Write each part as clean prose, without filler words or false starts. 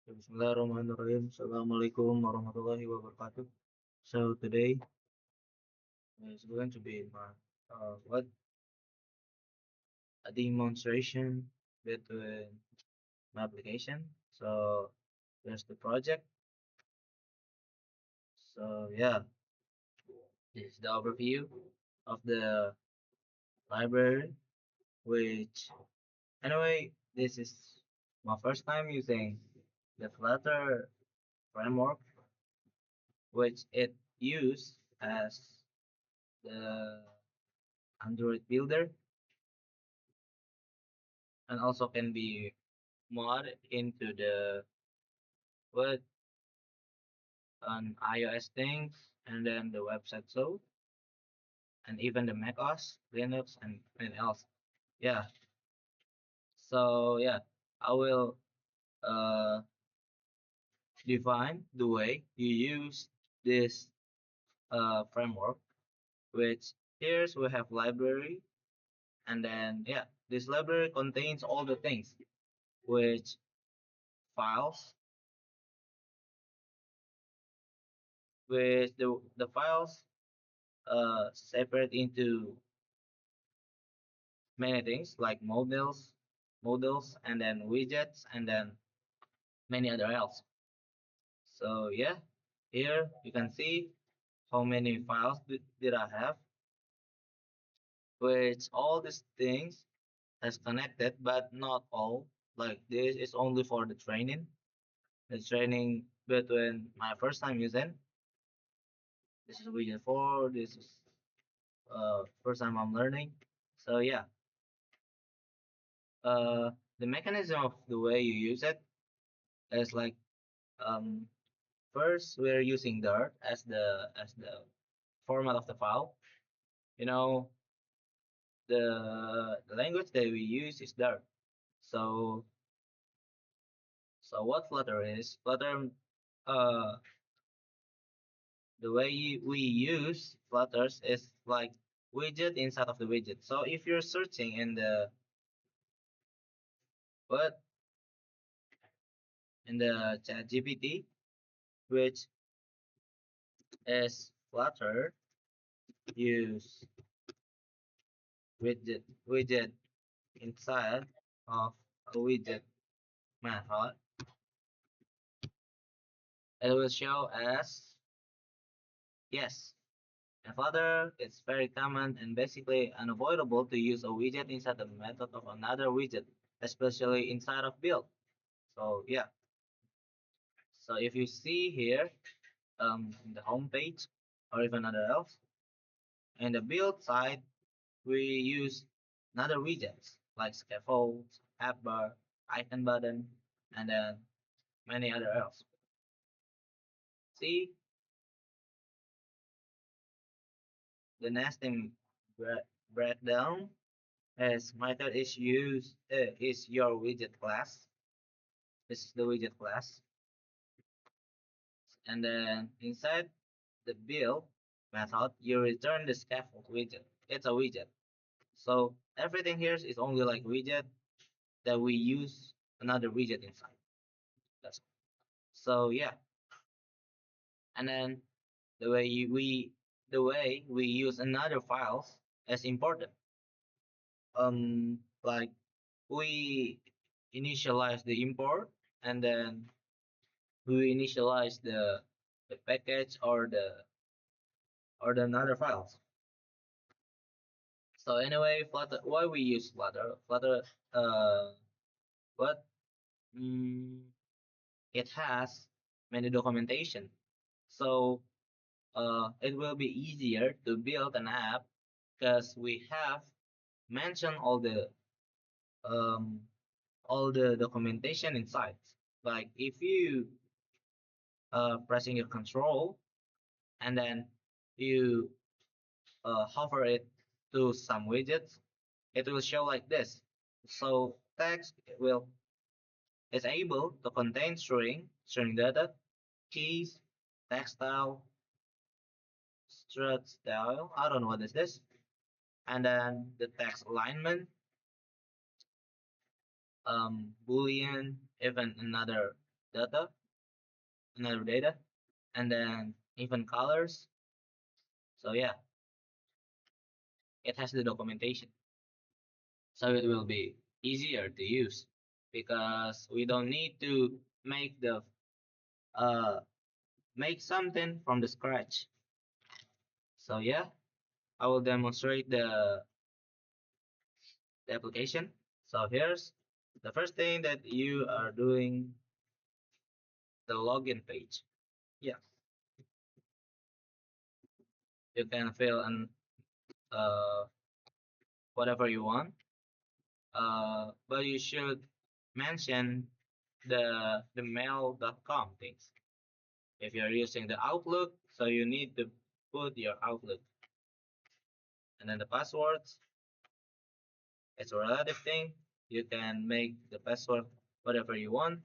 Bismillahirrahmanirrahim. Assalamualaikum warahmatullahi wabarakatuh. So today is going to be my what a demonstration between my application. So there's the project. So yeah, this is the overview of the library. Which anyway, this is my first time using the Flutter framework, which it used as the Android builder and also can be mod into the what on iOS things and then the website so and even the Mac OS, Linux and else. Yeah. So yeah, I will uh define the way you use this framework, which here's we have library and then yeah, this library contains all the things which files which the files separate into many things like models, and then widgets, and then many other else. So yeah, here you can see how many files did I have, which all these things has connected, but not all. Like this is only for the training between my first time using. This is widget 4, this is first time I'm learning. So yeah, uh, the mechanism of the way you use it is like um, first, we're using Dart as the format of the file. You know, the language that we use is Dart. So so what Flutter is? Flutter, uh, the way we use Flutters is like widget inside of the widget. So if you're searching in the what in the Chat GPT, which is Flutter, use widget inside of a widget method, it will show as yes. And further, it's very common and basically unavoidable to use a widget inside the method of another widget, especially inside of build. So yeah, so if you see here in the home page or even other else, in the build side, we use another widgets like scaffolds, app bar, icon button, and then many other else. See, the nesting breakdown as method is used is your widget class. This is the widget class, and then inside the build method, you return the scaffold widget. It's a widget. So everything here is only like widget that we use another widget inside. That's all. So yeah, and then the way we use another files is important. Like we initialize the import and then we initialize the package or the another files. So anyway, Flutter. Why we use Flutter? Flutter. Uh, what? Mm, it has many documentation. So it will be easier to build an app because we have mentioned um, all the documentation inside. Like if you pressing your control and then you hover it to some widgets, it will show like this. So text will is able to contain string data, keys, text style, struct style. I don't know what is this. And then the text alignment, boolean, even another data, another data, and then even colors. So yeah, it has the documentation. So it will be easier to use because we don't need to uh make something from the scratch. So yeah, I will demonstrate the application. So here's the first thing that you are doing, the login page. Yeah, you can fill in uh whatever you want. But you should mention the mail.com things. If you're using the Outlook, so you need to put your Outlook. And then the passwords, it's a relative thing. You can make the password whatever you want.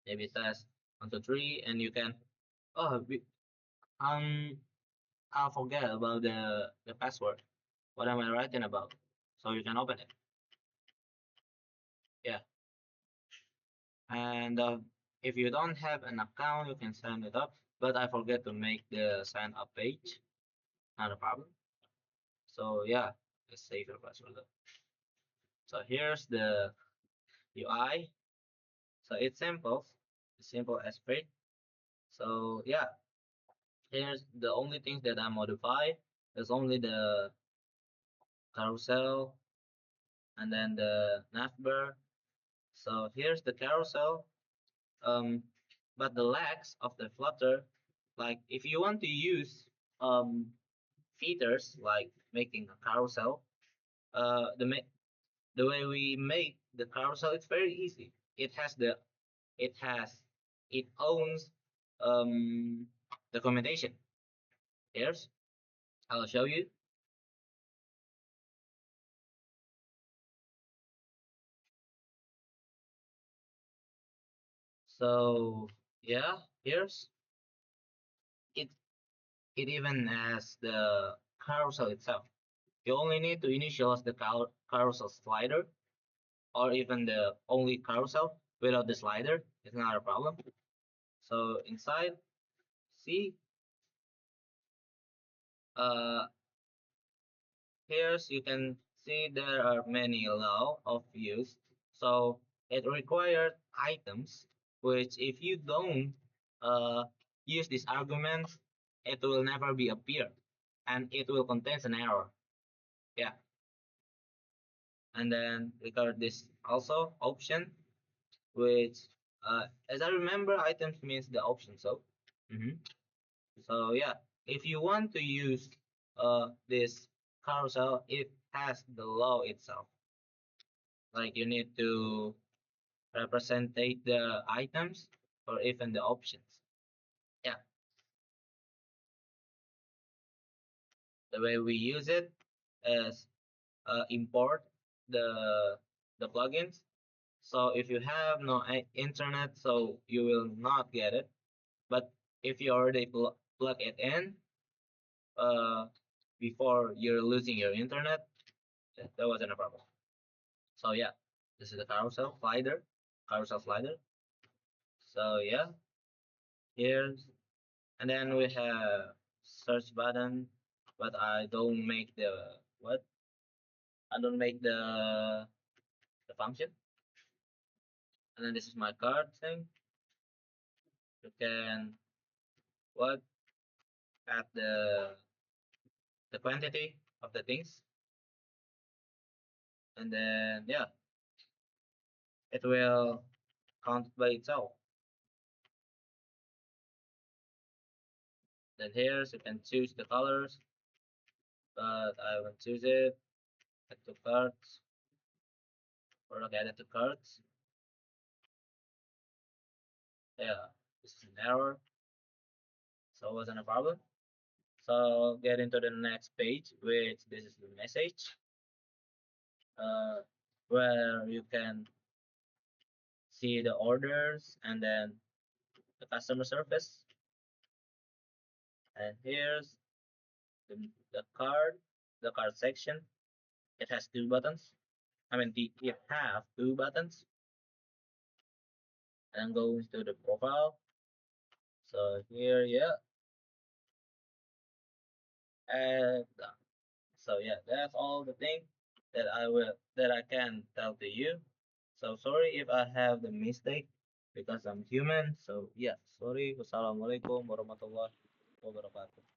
Maybe test 1 2 3, and you can oh um I'll forget about the password. What am I writing about? So you can open it. Yeah, and if you don't have an account, you can sign it up. But I forget to make the sign up page. Not a problem. So yeah, let's save your password. So here's the UI. So it's simple as straight. So yeah, here's the only things that I modify. There's only the carousel and then the navbar. So here's the carousel. Um, but the legs of the Flutter, like if you want to use um features like making a carousel, the way we make the carousel, it's very easy. It has it owns um documentation. Here's I'll show you. So yeah, here's it. It even has the carousel itself. You only need to initialize the carousel slider, or even the only carousel without the slider. It's not a problem. So inside, see, uh, here's you can see there are many law of use. So it required items, which if you don't uh, use this argument, it will never be appear, and it will contain an error. Yeah, and then record this also option, which as I remember, items means the option. So. Mhm. So yeah, if you want to use this carousel, it has the law itself. Like you need to representate the items or even the options. Yeah, the way we use it is import the the plugins. So if you have no internet, so you will not get it. But if you already plug it in uh, before you're losing your internet, that wasn't a problem. So yeah, this is the carousel slider. So yeah, here's and then we have search button, but I don't make the what? I don't make the function. And then this is my card thing. You can what add the quantity of the things, and then yeah, it will count by itself. Then here you can choose the colors, but I will choose it. Add to cards or look add to cards. Yeah, this is an error, so it wasn't a problem. So get into the next page, which this is the message, uh, where you can see the orders and then the customer service. And here's the, the card section. It has two buttons. I mean, it have two buttons. and go into the profile. So here, yeah, and done. So yeah, that's all the thing that I can tell to you. So sorry if I have the mistake because I'm human. So yeah, sorry. Wassalamualaikum warahmatullahi wabarakatuh.